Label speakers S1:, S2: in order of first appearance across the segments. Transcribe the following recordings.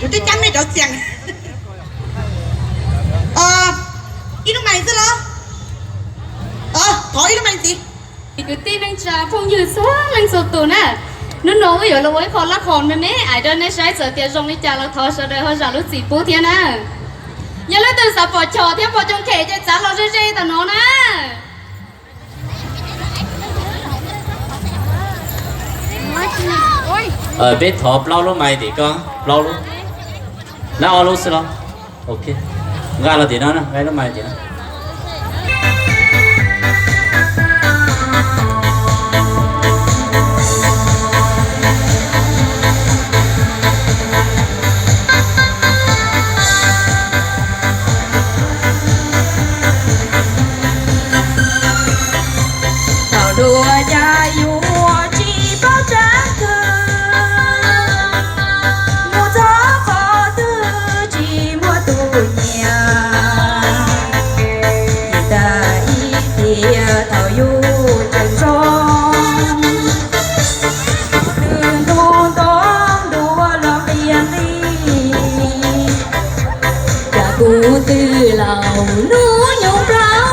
S1: 我这家没着香。ít lúc mày sao lo? Thôi ít lúc mày gì?
S2: Cứ tin anh cha phong như số anh số tù nè. Nó nói ở là với con lắc hòn nên ai đó nên sai sợ tiền trong đi cha là thọ sợ đời hơn giả lúc gì bố thiên à. Nhớ là từ sao bỏ trò theo bỏ trong thể cho cha lo rơi tao nó nè.
S3: Biết thọ lâu lúc mày thì con lâu lúc nào lúc xí lo ok gai là thì nó nè gai lúc mày thì nó
S2: đùa cha vua chỉ bao trang cơ mua gió có tư chỉ mua tù nhà ta ý thì thảo du trần son đường đu tóm đùa lòng tiền đi cha cụ từ lòng núi nhung ráo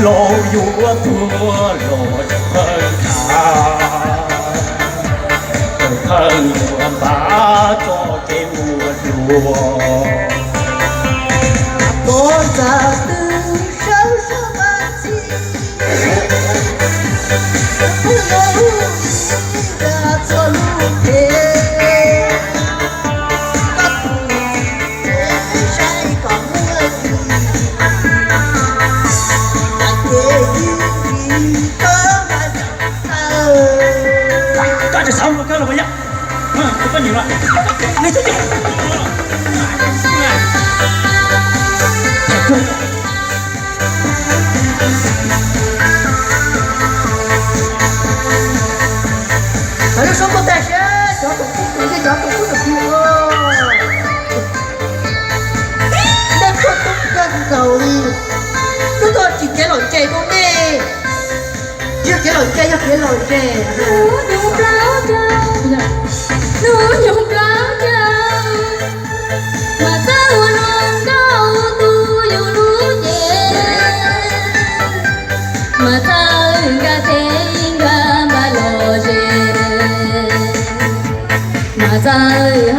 S4: lộ vua thua lộ thân thân vua bá cho cái mùa
S1: có già tư sâu sâu mà chi không lâu đã cho lúc thế
S4: xong rồi cái là bây giờ có nhiều loại này chút chút
S1: ở đây sống có tài sẽ cho tổ chức cái cho tổ chức được nhiều đang có tốt gần cầu đi chúng tôi chỉ cái lỗi chè thôi đi chưa cái lỗi chè
S2: nhung ráo cha mà ta luôn đau tu yêu lũ nhẹ mà ta ga thế ga mà lo dê mà ta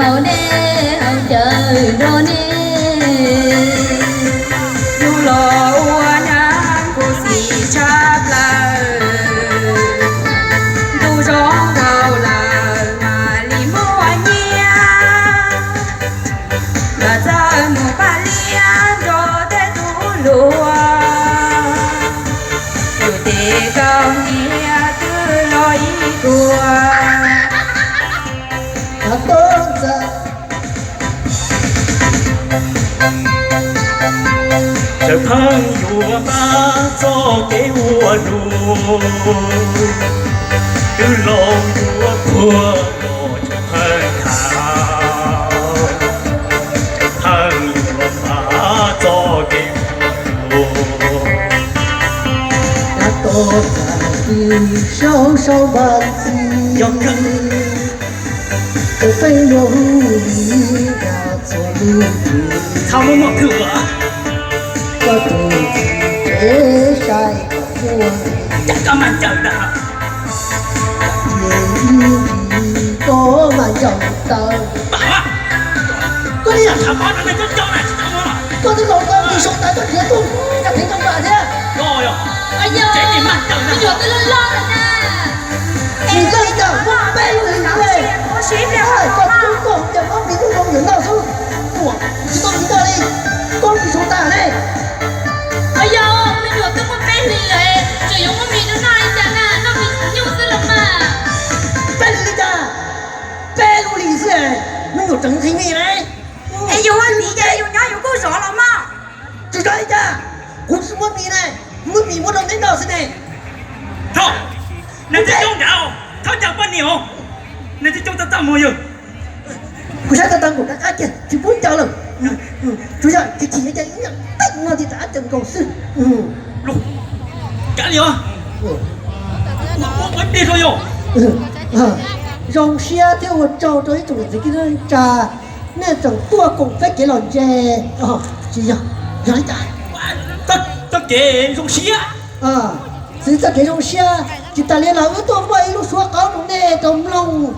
S2: hậu nè hậu trời đô nè dù lo ua nhang cô xì chắp lại dù gió vào là mà li mua nhia mà ra mua ba lia cho thế tú lúa dù thế cao nhia cứ lối cua
S1: đã tốt giờ
S4: trở thân vua bá cho cái mùa nụ cứ lộ vua thua lộ cho thân thảo thân vua bá cho cái mùa
S1: đã tốt giờ đi sâu sâu bằng chi
S4: do cưng
S1: tôi phải nỗ lực và cho lưu
S4: sao mà mở cửa
S1: có tôi chế sai có vua
S4: chắc có mặt trời đã
S1: có mà chồng tao
S4: bảo á có đi làm sao có này cho này
S1: có cái lỗ tao đi số 打到铁柱，要平常打去。
S4: Rồi rồi.
S2: 哎呀，
S4: 这你慢点
S2: 我有的人拉了呢。
S1: 你这一讲，我背了你嘞。
S5: 我随便
S1: 哎，
S5: 我
S1: 这中共的光明中共有闹出，我知道你那里光比从大嘞。
S2: 哎呀，我有这么背你哎，只有我米的那一家呢，那米又是了嘛。
S1: 背了你家，背了你是，没有整体面嘞。
S5: 哎，有问题的，有伢有够少了吗？
S1: 知道一家，我是我米嘞，我米我都没闹是呢。
S4: Thôi. Nên chỉ trông nào. Thôi chẳng bao nhiêu. Nên chỉ trông ta tạm mùi rồi.
S1: 不晓得当我的阿姐就不叫了，主要这几年一样，等我的打整公司，
S4: Luôn. Cả liều à? Ủa đi rồi rồi.
S1: 让些theo我找到一种这个人家那种多工费给老姐啊，这样让你打
S4: Tất kể rung xía.
S1: 啊，实在这种些，就打连老多买路说高中呢，都弄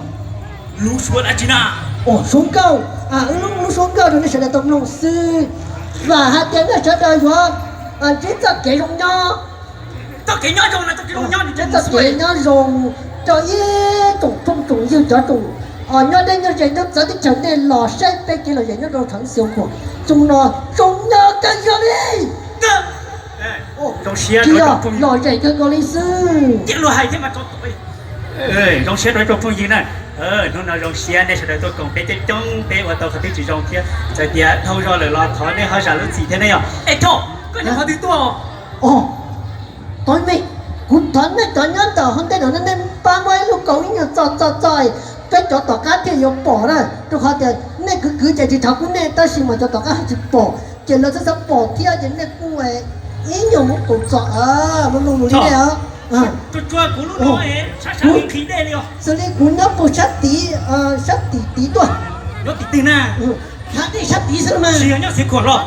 S4: Lũ xuống đã chín à.
S1: 哦松高啊，路松高的那现在都弄死，và hai tiếng là sẽ đời rồi à chỉ tập cái rong nho
S4: Tất kể nhớ rồi là tất kể rung nhớ thì
S1: chỉ
S4: chân
S1: tập
S4: xuôi.
S1: cái nho rong cho ý trồng phong trồng yêu cho trồng nho đây nho dạy nó tới cái chỗ này lò xây bên kia là dạy nó đâu thẳng siêu của trồng nó trồng nho cái gì đi
S4: Rung xía
S1: chỉ
S4: rồi
S1: là
S4: trông phong.
S1: lò dạy cái gọi lý sư
S4: Chuyện lùa hay thế mà cho tôi. Rung xía rồi trông phong gì nè. Nó nói rung xía này sẽ đợi tôi cùng bé chơi trông bé vào tàu phải biết chỉ rung kia. Giờ thì thâu rồi lại lo thói này hơi giả lúc gì thế này à? Ê thôi, có những thứ tua.
S1: tối mày cũng thoáng mày thoáng nhớ tờ hôm nay nó nên ba mươi lúc cầu như trời cái chỗ tỏ cá thì yêu bỏ rồi tôi hỏi thì nên cứ chạy thì thằng cũng nên ta xin mà cho tỏ cá thì bỏ chỉ là sẽ bỏ thì thì nên cũng ấy ý nhiều một cổ trọ nó lùi đi đấy
S4: Tôi chua cú lúc đó ấy, sao khí đây liều.
S1: xử lý cũng nó bộ sát tí tuổi
S4: Nó tí nè.
S1: hãy đi sát tí sao mà
S4: Xía nhá xía khổ rồi.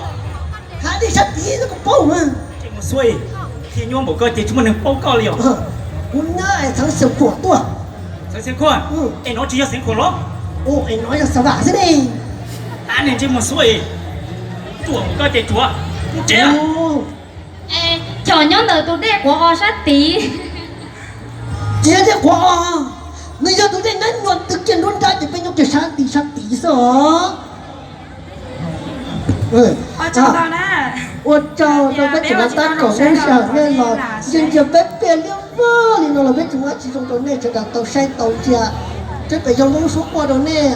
S1: hãy đi sát tí nó cũng bỏ mà
S4: Chị một xuôi. Khi nhôm một cơ thì chúng mình bốc cao liều.
S1: cũng nhớ thằng sầu của tuổi
S4: Sao xía khổ? Em nói chỉ là xía khổ lắm.
S1: Em nói là sao vả thế này
S4: Anh nên chị một xuôi. Chùa một cơ thì chùa. Không chế à?
S2: Ê, cho nhớ lời tôi đẹp của o sát tí.
S1: Chị đã quá bây giờ tôi đang nhuận thực hiện luôn ra thì bên nhau chỉ sát tí sao
S5: Ở trong đó nè.
S1: ôi trời tôi biết chúng ta có nên sợ nên là dân giờ biết bè liêu vơ thì nó là biết chúng ta chỉ trong đó này cho đặt tàu xe tàu chia chứ bây giờ lúc xuống qua đó này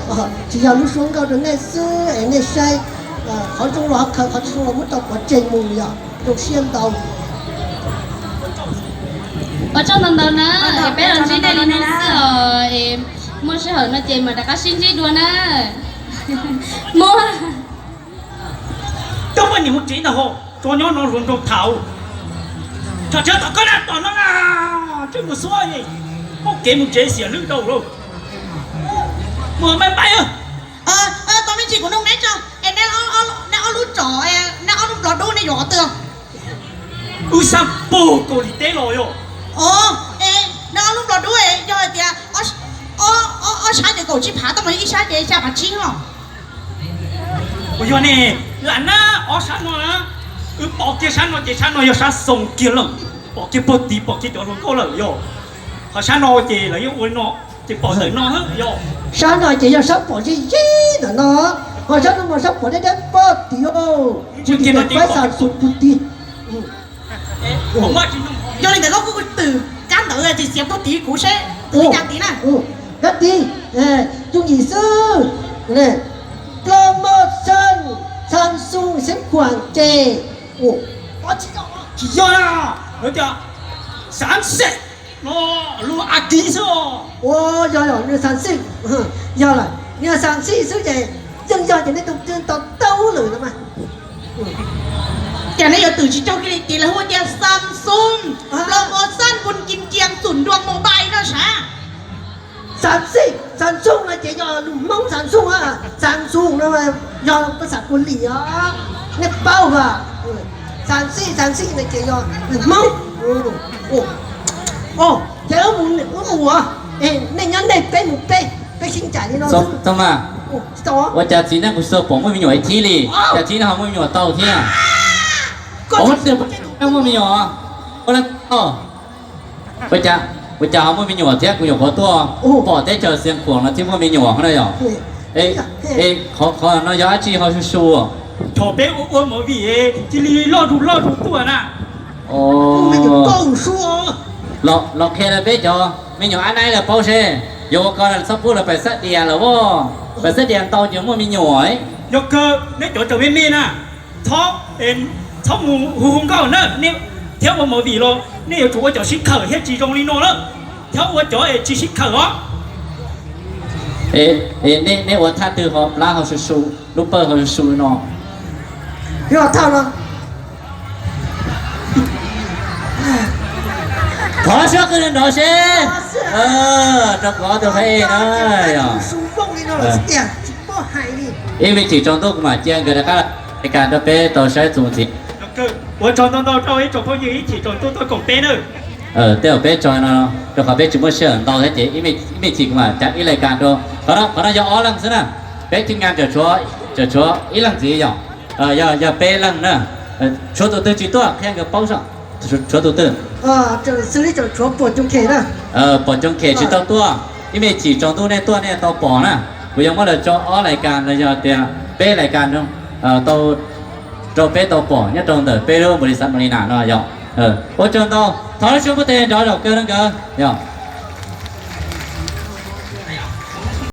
S1: chỉ là lúc xuống cao đó này xưa em này say họ trong đó họ trong đó muốn tập có trên mùi à trong xiêm tàu
S2: Ở trong lần đầu nè, em bé lần chỉ đây là nó sợ em mua sẽ hở nó chơi mà đã có xin gì đùa nè. Mua.
S4: Đâu có nhiều chỉ nào hồ. Cho nhó nó luôn trong thảo. Cho chơi tao có đặt tao nó nào. Chứ một xuôi gì. Một kế một chế xỉa lưng đầu rồi. Mở máy bay ơi.
S5: Tao mới chỉ của nông nét cho. Em nó lút trỏ, nó lút lọt đu này rõ tường.
S4: Ui sao bồ cô đi tế rồi rồi.
S5: Nó lút lọt đu ấy, cho thì sáng thì cổ chỉ phá tao mới đi sáng thì phá chín rồi.
S4: Ôi dồi nè. Là na ở sáng rồi á. Bỏ kia sáng rồi thì sáng rồi sáng sống kia lần. Bỏ kia bột tí bỏ kia chỗ luôn cô lời rồi. Họ sáng rồi thì lấy ôi nó. Thì bỏ tới nó hết rồi.
S1: sáng nay chỉ là sắp bỏ gì là nó họ sắp nó mà sắp bỏ đến bớt tí chỉ là phải sản xuất một tí
S4: Không mất chứ không.
S5: Do nên có cái từ cán tử thì xếp có tí cú xe. Từ nhạc tí này.
S1: rất tí chung gì sư này promotion Samsung xếp quảng trề có chỉ đâu
S4: Chỉ do là. Nói chưa. Sáng sạch. Nó luôn kỹ rồi.
S1: rồi như sản sinh giờ là như sản sinh số vậy dân do thì nó tụt trên tao tâu lười lắm mà
S5: Chả này giờ từ chỉ trong cái tỷ là hoa tiền Samsung. Promotion buôn kim chiang chuẩn đoan mobile đó sao?
S1: sản xuất là chỉ do mong sản xuất nó mà do cái sản quân lý á nó bao vào sản sinh là chỉ do mong thế ở mùa nên nhắn đây bé xin trả đi nó
S3: Xong mà.
S1: sao
S3: 我家今天不是说我们有一天哩，家今天我们有到天。我这那么没有啊？我来哦，我家我没有这个有好多，跑在这先狂了，这么没有啊？那样，哎，好那牙齿好是说，
S4: 头别我没比，这里老住多呢。
S1: 没有
S3: 哦，
S1: 告说，
S3: 老开了别着，没有安奈了包些，有个人上铺了ไปสักเดีย了喎，ไปสักเดียตอนยังไม่มีหน่วย
S4: 有个那就没面呐，炒母高呢，你听我没比咯，你有做我就是口，迄集中里弄了，听我做诶只是口哦。
S3: นี่ว่าถ้าตื่นเขาล้าเขาชูลูกเปิดเขาชูเนาะ
S1: 要套了，
S3: ขอเชื่อกันหน่อยสิจะขอตัวให้นะอย่า
S1: 书放你那了，呀，不海里，
S3: 因为其中都嘛เจียงกันแล้วก็ในการจะเป็นตัวใช้จุงจิ
S4: 有个我装到一种朋友一起装都讲别呢，
S3: เดี๋ยวเป็นจอยเนาะเดี๋ยวเขาเป็นจุ่มเชื่อต่อให้เจ๊ไม่จริงมาจากอีรายการตัวเพราะเราอย่าอ้อลังซะนะเป็นทีมงานจะชัวอีหลังจีอย่าเป็นลังนะชัวตัวตื่นจีตัวแข่งกับเป้าสั่งชัวตัวตื่น
S1: 啊，这手里就全部就开了，
S3: ปอดจงเขตชิดตัวที่มีจีจงตัวในตัวเนี่ยตัวปอนะกูยังไม่ได้จออ้อรายการเลยจะเตียเป้รายการตรงตัวจอเป้ตัวปอเนี่ยตรงเตอเป้เรื่องบริษัทบริณาเนาะย่อโอ้จงตัวถอยช่วงพุทธเจ้าดอกเกินเกินย่อ